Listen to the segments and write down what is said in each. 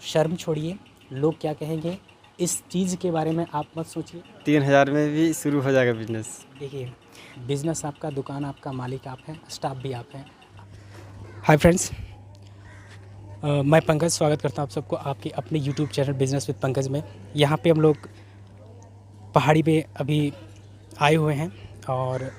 शर्म छोड़िए, लोग क्या कहेंगे इस चीज़ के बारे में आप मत सोचिए। 3000 में भी शुरू हो जाएगा बिजनेस। देखिए, बिज़नेस आपका, दुकान आपका, मालिक आप हैं, स्टाफ भी आप हैं। हाय फ्रेंड्स, मैं पंकज स्वागत करता हूँ आप सबको आपके अपने YouTube channel business with Pankaj में। यहाँ पे हम लोग पहाड़ी पे अभी आए हुए हैं और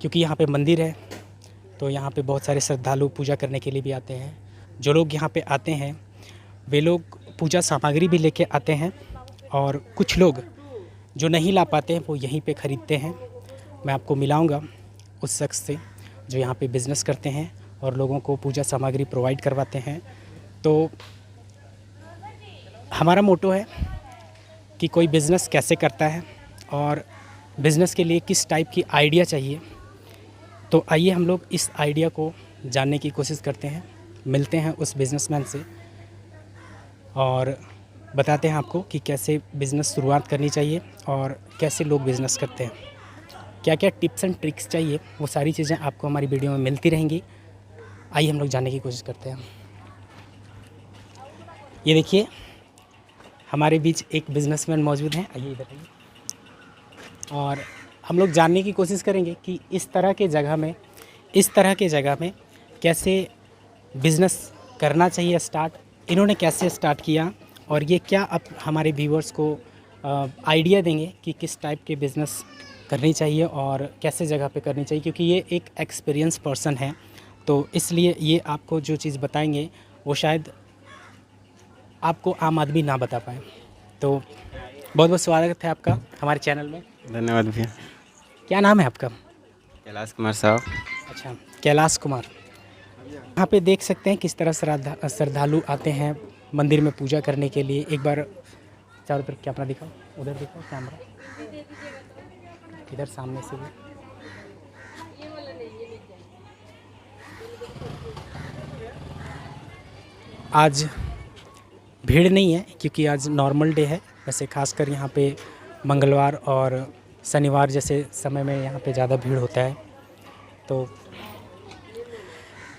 क्योंकि यहाँ पे मंदिर है तो यहाँ पे बहुत सारे श्रद्धालु पूजा करने के लिए भी आते हैं। जो लोग यहाँ पे आते हैं वे लोग पूजा सामग्री भी लेके आते हैं और कुछ लोग जो नहीं ला पाते हैं वो यहीं पे ख़रीदते हैं। मैं आपको मिलाऊंगा उस शख्स से जो यहाँ पे बिज़नेस करते हैं और लोगों को पूजा सामग्री प्रोवाइड करवाते हैं। तो हमारा मोटो है कि कोई बिज़नेस कैसे करता है और बिज़नेस के लिए किस टाइप की आइडिया चाहिए। तो आइए हम लोग इस आइडिया को जानने की कोशिश करते हैं, मिलते हैं उस बिज़नेसमैन से और बताते हैं आपको कि कैसे बिज़नेस शुरुआत करनी चाहिए और कैसे लोग बिज़नेस करते हैं, क्या क्या टिप्स एंड ट्रिक्स चाहिए, वो सारी चीज़ें आपको हमारी वीडियो में मिलती रहेंगी। आइए हम लोग जानने की कोशिश करते हैं। ये देखिए, हमारे बीच एक बिज़नेसमैन मौजूद हैं। आइए इधर आइए और हम लोग जानने की कोशिश करेंगे कि इस तरह के जगह में कैसे बिज़नेस करना चाहिए स्टार्ट, इन्होंने कैसे स्टार्ट किया और ये क्या अब हमारे व्यूअर्स को आइडिया देंगे कि किस टाइप के बिज़नेस करनी चाहिए और कैसे जगह पे करनी चाहिए, क्योंकि ये एक एक्सपीरियंस पर्सन है तो इसलिए ये आपको जो चीज़ बताएंगे वो शायद आपको आम आदमी ना बता पाए। तो बहुत बहुत स्वागत है आपका हमारे चैनल में। धन्यवाद भैया। क्या नाम है आपका? कैलाश कुमार साहब। अच्छा, कैलाश कुमार। यहाँ पे देख सकते हैं किस तरह श्रद्धालु आते हैं मंदिर में पूजा करने के लिए। एक बार चारों तरफ कैमरा दिखाओ, उधर दिखाओ कैमरा, इधर सामने से भी। आज भीड़ नहीं है क्योंकि आज नॉर्मल डे है। वैसे खासकर यहाँ पे मंगलवार और शनिवार जैसे समय में यहाँ पे ज़्यादा भीड़ होता है। तो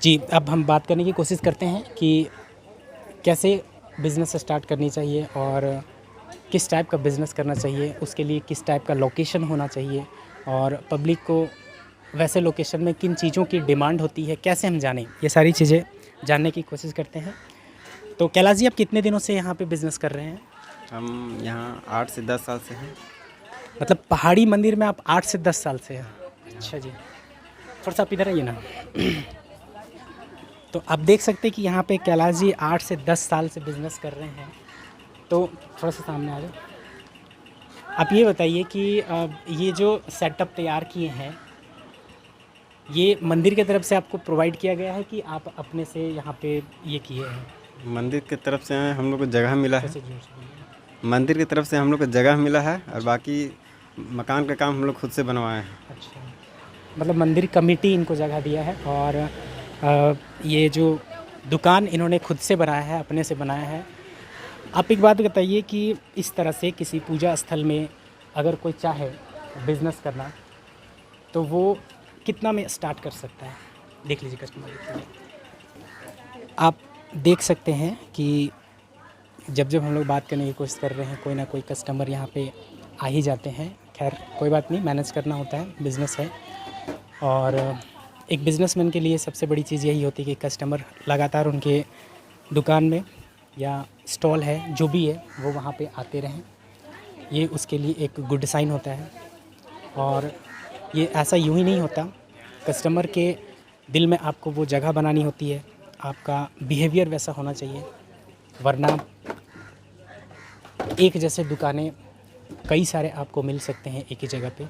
जी, अब हम बात करने की कोशिश करते हैं कि कैसे बिज़नेस स्टार्ट करनी चाहिए और किस टाइप का बिज़नेस करना चाहिए, उसके लिए किस टाइप का लोकेशन होना चाहिए और पब्लिक को वैसे लोकेशन में किन चीज़ों की डिमांड होती है, कैसे हम जानें, ये सारी चीज़ें जानने की कोशिश करते हैं। तो कैलाश जी, आप कितने दिनों से यहाँ पे बिज़नेस कर रहे हैं? हम यहाँ 8 से 10 साल से हैं। मतलब पहाड़ी मंदिर में आप 8 से 10 साल से हैं? अच्छा जी, थोड़ा सा आप इधर आइए ना। तो आप देख सकते हैं कि यहाँ पे कैलाश जी 8 से 10 साल से बिज़नेस कर रहे हैं। तो थोड़ा सा सामने आ जाओ। आप ये बताइए कि ये जो सेटअप तैयार किए हैं ये मंदिर की तरफ से आपको प्रोवाइड किया गया है कि आप अपने से यहाँ पे ये किए हैं? मंदिर की तरफ से हम लोग को जगह मिला है। कैसे जोर से बोलिए। मंदिर की तरफ से हम लोग को जगह मिला है और बाकी मकान का काम हम लोग खुद से बनवाए हैं। अच्छा, मतलब मंदिर कमेटी इनको जगह दिया है और ये जो दुकान इन्होंने खुद से बनाया है, अपने से बनाया है। आप एक बात बताइए कि इस तरह से किसी पूजा स्थल में अगर कोई चाहे बिज़नेस करना तो वो कितना में स्टार्ट कर सकता है? देख लीजिए कस्टमर, आप देख सकते हैं कि जब हम लोग बात करने की कोशिश कर रहे हैं कोई ना कोई कस्टमर यहाँ पे आ ही जाते हैं। खैर कोई बात नहीं, मैनेज करना होता है, बिज़नेस है। और एक बिज़नेसमैन के लिए सबसे बड़ी चीज़ यही होती है कि कस्टमर लगातार उनके दुकान में या स्टॉल है जो भी है वो वहाँ पे आते रहें। ये उसके लिए एक गुड साइन होता है और ये ऐसा यूँ ही नहीं होता। कस्टमर के दिल में आपको वो जगह बनानी होती है, आपका बिहेवियर वैसा होना चाहिए, वरना एक जैसे दुकानें कई सारे आपको मिल सकते हैं एक ही जगह पे।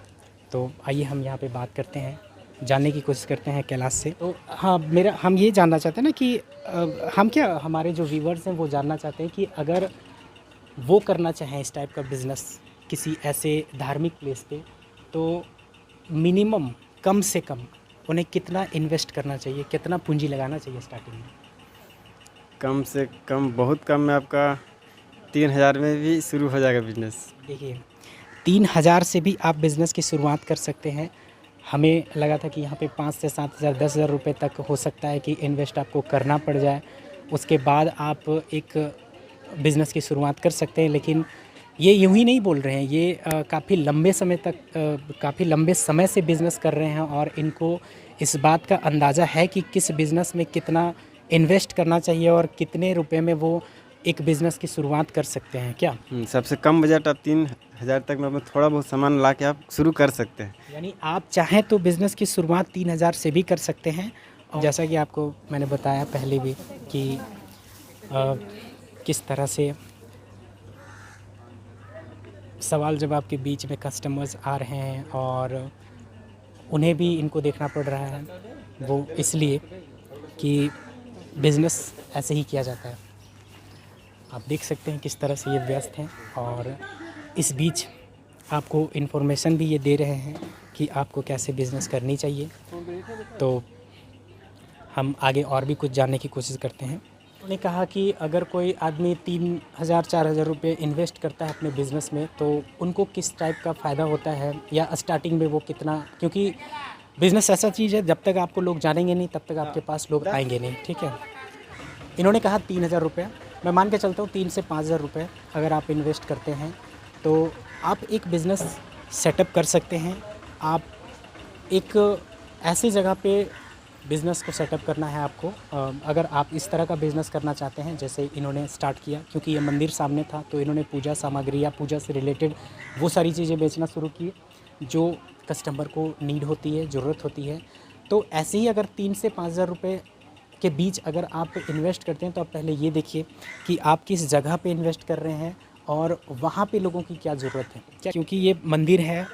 तो आइए हम यहाँ पे बात करते हैं, जानने की कोशिश करते हैं कैलाश से। तो हाँ, हम ये जानना चाहते हैं ना कि हमारे जो व्यूवर्स हैं वो जानना चाहते हैं कि अगर वो करना चाहें इस टाइप का बिज़नेस किसी ऐसे धार्मिक प्लेस पे तो मिनिमम कम से कम उन्हें कितना इन्वेस्ट करना चाहिए, कितना पूंजी लगाना चाहिए स्टार्टिंग में? कम से कम, बहुत कम में आपका 3000 में भी शुरू हो जाएगा बिजनेस। देखिए, 3000 से भी आप बिज़नेस की शुरुआत कर सकते हैं। हमें लगा था कि यहाँ पे 5 से 7000 10,000 रुपये तक हो सकता है कि इन्वेस्ट आपको करना पड़ जाए। उसके बाद आप एक बिज़नेस की शुरुआत कर सकते हैं। लेकिन ये यूँ ही नहीं बोल रहे हैं, ये काफ़ी लंबे समय तक काफ़ी लंबे समय से बिज़नेस कर रहे हैं और इनको इस बात का अंदाज़ा है कि किस बिज़नेस में कितना इन्वेस्ट करना चाहिए और कितने रुपए में वो एक बिज़नेस की शुरुआत कर सकते हैं। क्या सबसे कम बजट आप 3,000 तक में अपना थोड़ा बहुत सामान ला के आप शुरू कर सकते हैं। यानी आप चाहें तो बिज़नेस की शुरुआत 3,000 से भी कर सकते हैं। और जैसा कि आपको मैंने बताया पहले भी कि किस तरह से सवाल जवाब के बीच में कस्टमर्स आ रहे हैं और उन्हें भी इनको देखना पड़ रहा है, वो इसलिए कि बिज़नेस ऐसे ही किया जाता है। आप देख सकते हैं किस तरह से ये व्यस्त हैं और इस बीच आपको इन्फॉर्मेशन भी ये दे रहे हैं कि आपको कैसे बिज़नेस करनी चाहिए। तो हम आगे और भी कुछ जानने की कोशिश करते हैं। उन्होंने कहा कि अगर कोई आदमी 3,000-4,000 रुपये इन्वेस्ट करता है अपने बिज़नेस में तो उनको किस टाइप का फ़ायदा होता है या स्टार्टिंग में वो कितना, क्योंकि बिज़नेस ऐसा चीज़ है जब तक आपको लोग जानेंगे नहीं तब तक आपके पास लोग आएंगे नहीं। ठीक है, इन्होंने कहा 3,000 रुपये, मैं मान के चलता हूँ 3 से 5,000 रुपये अगर आप इन्वेस्ट करते हैं तो आप एक बिज़नेस सेटअप कर सकते हैं। आप एक ऐसी जगह पे बिज़नेस को सेटअप करना है आपको। अगर आप इस तरह का बिज़नेस करना चाहते हैं जैसे इन्होंने स्टार्ट किया, क्योंकि ये मंदिर सामने था तो इन्होंने पूजा सामग्री या पूजा से रिलेटेड वो सारी चीज़ें बेचना शुरू की जो कस्टमर को नीड होती है, ज़रूरत होती है। तो ऐसे ही अगर 3 से 5,000 रुपये के बीच अगर आप इन्वेस्ट करते हैं तो आप पहले ये देखिए कि आप किस जगह पे इन्वेस्ट कर रहे हैं और वहाँ पे लोगों की क्या ज़रूरत है। क्या, क्योंकि ये मंदिर है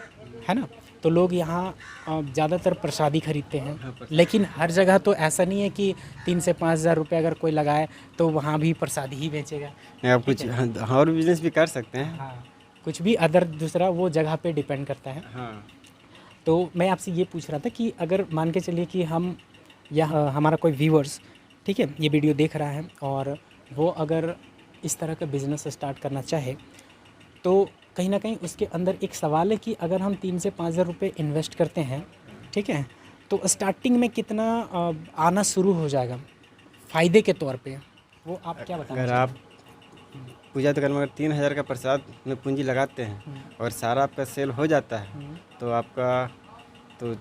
ना, तो लोग यहाँ ज़्यादातर प्रसादी खरीदते हैं। लेकिन हर जगह तो ऐसा नहीं है कि 3 से 5,000 रुपये अगर कोई लगाए तो वहाँ भी प्रसादी ही बेचेगा। नहीं, आप कुछ और बिजनेस भी कर सकते हैं। हाँ, कुछ भी अदर दूसरा वो जगह पे डिपेंड करता है। हाँ, तो मैं आपसे ये पूछ रहा था कि अगर मान के चलिए कि हम या हमारा कोई व्यूअर्स, ठीक है, ये वीडियो देख रहा है और वो अगर इस तरह का बिज़नेस स्टार्ट करना चाहे तो कहीं ना कहीं उसके अंदर एक सवाल है कि अगर हम 3 से 5,000 रुपये इन्वेस्ट करते हैं, ठीक है, तो स्टार्टिंग में कितना आना शुरू हो जाएगा फ़ायदे के तौर पे, वो आप क्या बताना अगर चाहेंगे? आप पूजा दुकान में अगर 3,000 का प्रसाद में पूंजी लगाते हैं और सारा आपका सेल हो जाता है तो आपका तो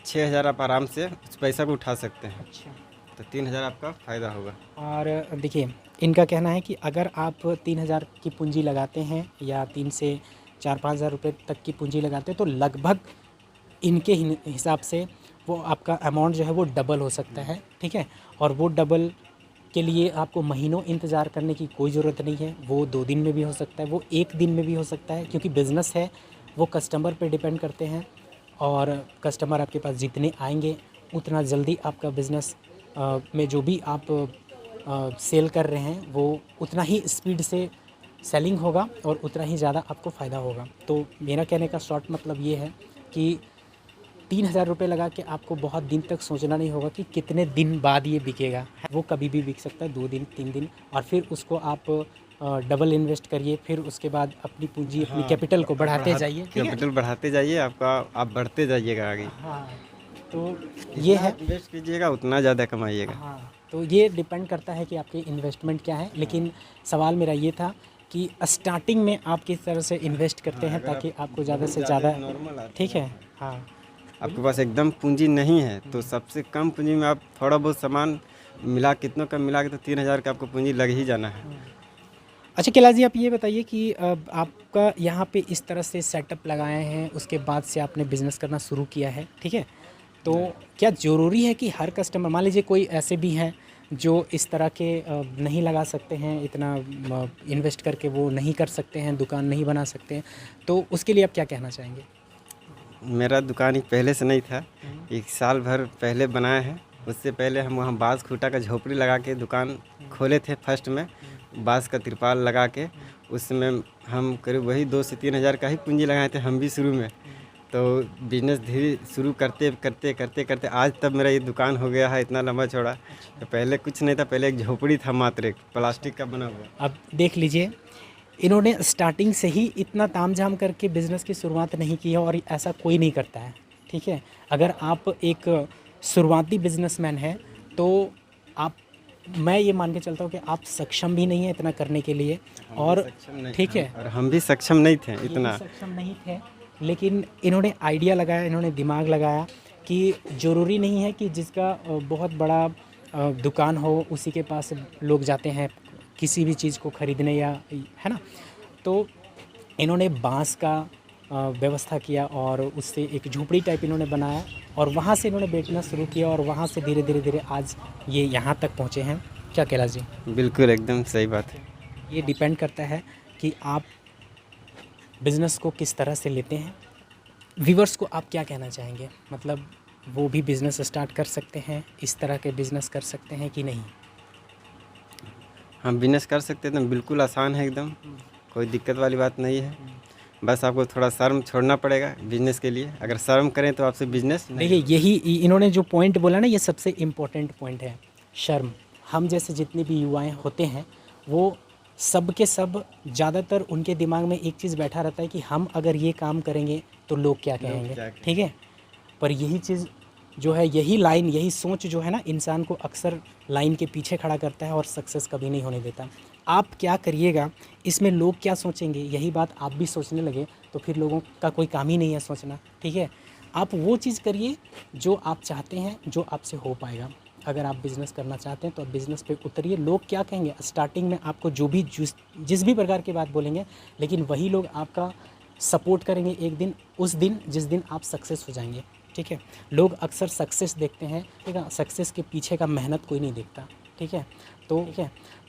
6,000 आप आराम से उस पैसा को उठा सकते हैं। अच्छा। तो 3,000 आपका फ़ायदा होगा। और देखिए इनका कहना है कि अगर आप 3,000 की पूंजी लगाते हैं या 3 से 4-5 हज़ार रुपये तक की पूंजी लगाते हैं तो लगभग इनके हिसाब से वो आपका अमाउंट जो है वो डबल हो सकता है। ठीक है, और वो डबल के लिए आपको महीनों इंतज़ार करने की कोई ज़रूरत नहीं है। वो 2 दिन में भी हो सकता है, वो 1 दिन में भी हो सकता है, क्योंकि बिज़नेस है वो कस्टमर पे डिपेंड करते हैं और कस्टमर आपके पास जितने आएंगे उतना जल्दी आपका बिज़नेस में जो भी आप सेल कर रहे हैं वो उतना ही स्पीड से सेलिंग होगा और उतना ही ज़्यादा आपको फ़ायदा होगा। तो मेरा कहने का शॉर्ट मतलब ये है कि 3,000 रुपये लगा के आपको बहुत दिन तक सोचना नहीं होगा कि कितने दिन बाद ये बिकेगा। वो कभी भी बिक सकता है, 2 दिन 3 दिन, और फिर उसको आप डबल इन्वेस्ट करिए, फिर उसके बाद अपनी पूंजी अपनी कैपिटल को बढ़ाते जाइए। कैपिटल बढ़ाते जाइए, आपका आप बढ़ते जाइएगा आगे। हाँ, तो ये है, इन्वेस्ट कीजिएगा उतना ज़्यादा कमाइएगा। हाँ, तो ये डिपेंड करता है कि आपके इन्वेस्टमेंट क्या है। लेकिन सवाल मेरा ये था कि स्टार्टिंग में आप किस तरह से इन्वेस्ट करते हैं ताकि आपको ज़्यादा से ज़्यादा, ठीक है, हाँ, आपके पास एकदम पूंजी नहीं है तो सबसे कम पूंजी में आप थोड़ा बहुत सामान मिला, कितनों का मिला के तो 3,000 का आपको पूंजी लग ही जाना है। अच्छा कैलाश जी, आप ये बताइए कि आपका यहाँ पे इस तरह से सेटअप लगाए हैं, उसके बाद से आपने बिज़नेस करना शुरू किया है, ठीक है, तो क्या ज़रूरी है कि हर कस्टमर, मान लीजिए कोई ऐसे भी हैं जो इस तरह के नहीं लगा सकते हैं, इतना इन्वेस्ट करके वो नहीं कर सकते हैं, दुकान नहीं बना सकते हैं, तो उसके लिए आप क्या कहना चाहेंगे? मेरा दुकान ही पहले से नहीं था, 1 साल भर पहले बनाया है। उससे पहले हम वहाँ बाँस खूटा का झोपड़ी लगा के दुकान खोले थे। फर्स्ट में बाँस का तिरपाल लगा के उसमें हम करीब वही 2 से 3,000 का ही पूंजी लगाए थे हम भी शुरू में। तो बिजनेस धीरे शुरू करते करते करते करते आज तब मेरा ये दुकान हो गया है इतना लंबा चौड़ा। तो पहले कुछ नहीं था, पहले एक झोपड़ी था मात्र, एक प्लास्टिक का बना हुआ। अब देख लीजिए, इन्होंने स्टार्टिंग से ही इतना तामझाम करके बिज़नेस की शुरुआत नहीं की है और ऐसा कोई नहीं करता है। ठीक है, अगर आप एक शुरुआती बिजनेसमैन हैं तो आप मैं ये मान के चलता हूँ कि आप सक्षम भी नहीं है इतना करने के लिए, और ठीक है, और हम भी सक्षम नहीं थे ये भी इतना। सक्षम नहीं थे, लेकिन इन्होंने आइडिया लगाया, इन्होंने दिमाग लगाया कि ज़रूरी नहीं है कि जिसका बहुत बड़ा दुकान हो उसी के पास लोग जाते हैं किसी भी चीज़ को ख़रीदने, या है ना। तो इन्होंने बांस का व्यवस्था किया और उससे एक झोपड़ी टाइप इन्होंने बनाया, और वहाँ से इन्होंने बेचना शुरू किया, और वहाँ से धीरे धीरे धीरे आज ये यहाँ तक पहुँचे हैं। क्या कैलाश जी? बिल्कुल एकदम सही बात है। ये डिपेंड करता है कि आप बिज़नेस को किस तरह से लेते हैं। व्यूवर्स को आप क्या कहना चाहेंगे, मतलब वो भी बिज़नेस स्टार्ट कर सकते हैं, इस तरह के बिज़नेस कर सकते हैं कि नहीं? हम बिजनेस कर सकते हैं, तो बिल्कुल आसान है एकदम, कोई दिक्कत वाली बात नहीं है। बस आपको थोड़ा शर्म छोड़ना पड़ेगा बिजनेस के लिए। अगर शर्म करें तो आपसे बिजनेस नहीं। देखिए, यही इन्होंने जो पॉइंट बोला ना, ये सबसे इम्पोर्टेंट पॉइंट है, शर्म। हम जैसे जितने भी युवाएं होते हैं, वो सब के सब ज़्यादातर उनके दिमाग में एक चीज़ बैठा रहता है कि हम अगर ये काम करेंगे तो लोग क्या कहेंगे, ठीक है। पर यही चीज़ जो है, यही लाइन, यही सोच जो है ना, इंसान को अक्सर लाइन के पीछे खड़ा करता है और सक्सेस कभी नहीं होने देता। आप क्या करिएगा, इसमें लोग क्या सोचेंगे, यही बात आप भी सोचने लगे तो फिर लोगों का कोई काम ही नहीं है सोचना, ठीक है। आप वो चीज़ करिए जो आप चाहते हैं, जो आपसे हो पाएगा। अगर आप बिज़नेस करना चाहते हैं तो आप बिज़नेस पे उतरिए। लोग क्या कहेंगे, स्टार्टिंग में आपको जो भी जिस भी प्रकार की बात बोलेंगे, लेकिन वही लोग आपका सपोर्ट करेंगे एक दिन, उस दिन जिस दिन आप सक्सेस हो जाएंगे, ठीक है। लोग अक्सर सक्सेस देखते हैं, ठीक है, सक्सेस के पीछे का मेहनत कोई नहीं देखता, ठीक है।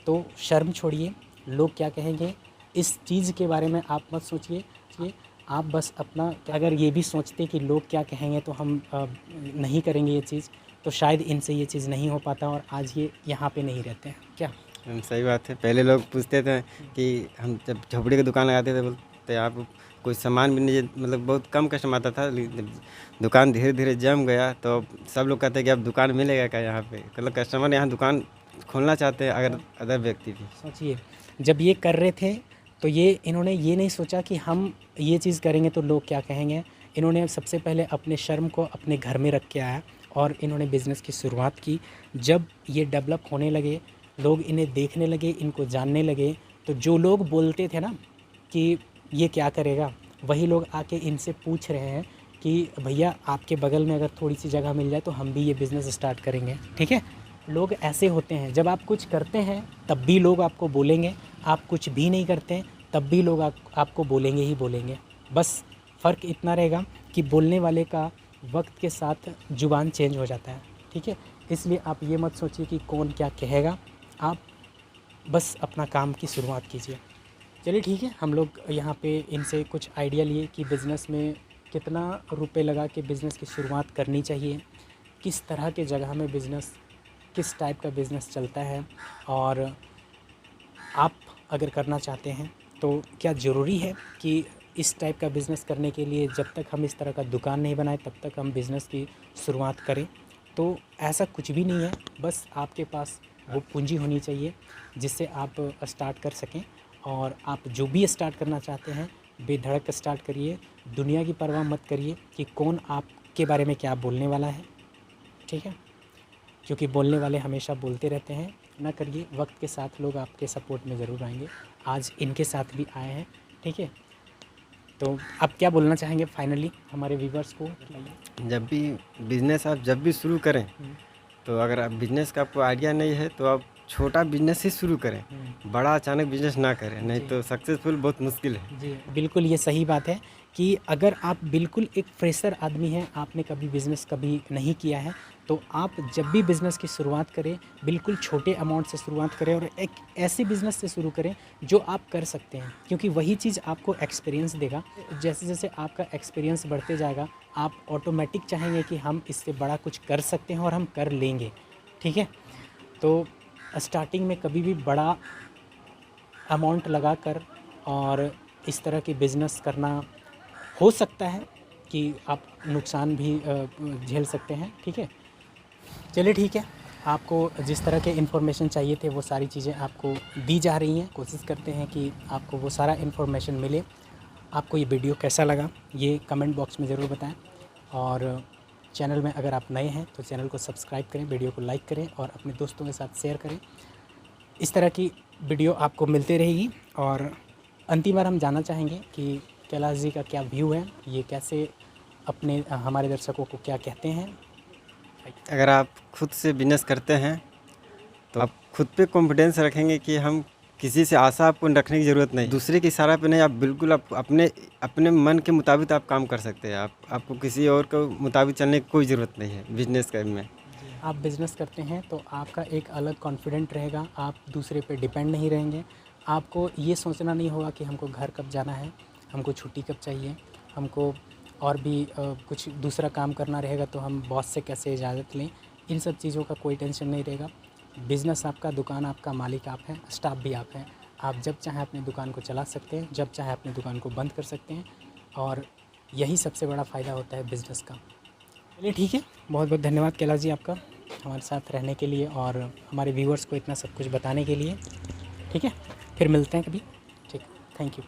तो शर्म छोड़िए, लोग क्या कहेंगे इस चीज़ के बारे में आप मत सोचिए। आप बस अपना, अगर ये भी सोचते कि लोग क्या कहेंगे तो हम नहीं करेंगे ये चीज़, तो शायद इनसे ये चीज़ नहीं हो पाता और आज ये यहाँ पे नहीं रहते हैं। क्या सही बात है। पहले लोग पूछते थे कि हम जब झोपड़ी की दुकान लगाते थे, बोलते आप कोई सामान भी नहीं, मतलब बहुत कम कस्टमर आता था। लेकिन दुकान धीरे धीरे जम गया तो सब लोग कहते हैं कि अब दुकान मिलेगा क्या यहाँ पे, मतलब कस्टमर यहाँ दुकान खोलना चाहते हैं। अगर अदर व्यक्ति भी सोचिए, जब ये कर रहे थे तो ये इन्होंने ये नहीं सोचा कि हम ये चीज़ करेंगे तो लोग क्या कहेंगे। इन्होंने सबसे पहले अपने शर्म को अपने घर में रख के आया और इन्होंने बिज़नेस की शुरुआत की। जब ये डेवलप होने लगे, लोग इन्हें देखने लगे, इनको जानने लगे, तो जो लोग बोलते थे ना कि ये क्या करेगा, वही लोग आके इनसे पूछ रहे हैं कि भैया आपके बगल में अगर थोड़ी सी जगह मिल जाए तो हम भी ये बिज़नेस स्टार्ट करेंगे, ठीक है। लोग ऐसे होते हैं, जब आप कुछ करते हैं तब भी लोग आपको बोलेंगे, आप कुछ भी नहीं करते हैं तब भी लोग आपको बोलेंगे ही बोलेंगे। बस फ़र्क इतना रहेगा कि बोलने वाले का वक्त के साथ ज़ुबान चेंज हो जाता है, ठीक है। इसलिए आप ये मत सोचिए कि कौन क्या कहेगा, आप बस अपना काम की शुरुआत कीजिए। चलिए ठीक है, हम लोग यहाँ पे इनसे कुछ आइडिया लिए कि बिज़नेस में कितना रुपए लगा के बिज़नेस की शुरुआत करनी चाहिए, किस तरह के जगह में बिज़नेस, किस टाइप का बिज़नेस चलता है, और आप अगर करना चाहते हैं तो क्या ज़रूरी है कि इस टाइप का बिज़नेस करने के लिए जब तक हम इस तरह का दुकान नहीं बनाए तब तक हम बिज़नेस की शुरुआत करें। तो ऐसा कुछ भी नहीं है, बस आपके पास वो पूंजी होनी चाहिए जिससे आप स्टार्ट कर सकें। और आप जो भी स्टार्ट करना चाहते हैं बेधड़क स्टार्ट करिए, दुनिया की परवाह मत करिए कि कौन आपके बारे में क्या बोलने वाला है, ठीक है, क्योंकि बोलने वाले हमेशा बोलते रहते हैं। ना करिए, वक्त के साथ लोग आपके सपोर्ट में ज़रूर आएंगे। आज इनके साथ भी आए हैं, ठीक है। तो आप क्या बोलना चाहेंगे फाइनली हमारे व्यूवर्स को? जब भी बिजनेस आप जब भी शुरू करें, तो अगर आप बिजनेस का आपको आइडिया नहीं है तो आप छोटा बिजनेस ही शुरू करें, बड़ा अचानक बिजनेस ना करें, नहीं तो सक्सेसफुल बहुत मुश्किल है। जी, बिल्कुल ये सही बात है कि अगर आप बिल्कुल एक फ्रेशर आदमी हैं, आपने कभी बिज़नेस कभी नहीं किया है, तो आप जब भी बिज़नेस की शुरुआत करें बिल्कुल छोटे अमाउंट से शुरुआत करें और एक ऐसे बिज़नेस से शुरू करें जो आप कर सकते हैं, क्योंकि वही चीज़ आपको एक्सपीरियंस देगा। जैसे जैसे आपका एक्सपीरियंस बढ़ते जाएगा, आप ऑटोमेटिक चाहेंगे कि हम इससे बड़ा कुछ कर सकते हैं और हम कर लेंगे, ठीक है। तो स्टार्टिंग में कभी भी बड़ा अमाउंट लगा कर और इस तरह की बिज़नेस करना हो सकता है कि आप नुकसान भी झेल सकते हैं, ठीक है। चलिए ठीक है, आपको जिस तरह के इन्फॉर्मेशन चाहिए थे वो सारी चीज़ें आपको दी जा रही हैं। कोशिश करते हैं कि आपको वो सारा इन्फॉर्मेशन मिले। आपको ये वीडियो कैसा लगा ये कमेंट बॉक्स में ज़रूर बताएं, और चैनल में अगर आप नए हैं तो चैनल को सब्सक्राइब करें, वीडियो को लाइक करें और अपने दोस्तों के साथ शेयर करें। इस तरह की वीडियो आपको मिलती रहेगी। और अंतिम बार हम जानना चाहेंगे कि कैलाश जी का क्या व्यू है, ये कैसे अपने हमारे दर्शकों को क्या कहते हैं। अगर आप खुद से बिजनेस करते हैं तो आप खुद पे कॉन्फिडेंस रखेंगे कि हम किसी से आशा आपको रखने की ज़रूरत नहीं, दूसरे की इशारा पे नहीं, आप बिल्कुल आप अपने मन के मुताबिक आप काम कर सकते हैं। आपको किसी और के मुताबिक चलने की कोई ज़रूरत नहीं है बिजनेस करने में। आप बिज़नेस करते हैं तो आपका एक अलग कॉन्फिडेंट रहेगा, आप दूसरे पे डिपेंड नहीं रहेंगे। आपको ये सोचना नहीं होगा कि हमको घर कब जाना है, हमको छुट्टी कब चाहिए, हमको और भी कुछ दूसरा काम करना रहेगा तो हम बॉस से कैसे इजाज़त लें। इन सब चीज़ों का कोई टेंशन नहीं रहेगा। बिज़नेस आपका, दुकान आपका, मालिक आप हैं, स्टाफ भी आप हैं। आप जब चाहें अपनी दुकान को चला सकते हैं, जब चाहें अपनी दुकान को बंद कर सकते हैं और यही सबसे बड़ा फ़ायदा होता है बिज़नेस का। चलिए ठीक है, बहुत बहुत धन्यवाद कैलाश जी आपका हमारे साथ रहने के लिए और हमारे व्यूअर्स को इतना सब कुछ बताने के लिए। ठीक है, फिर मिलते हैं कभी। ठीक, थैंक यू।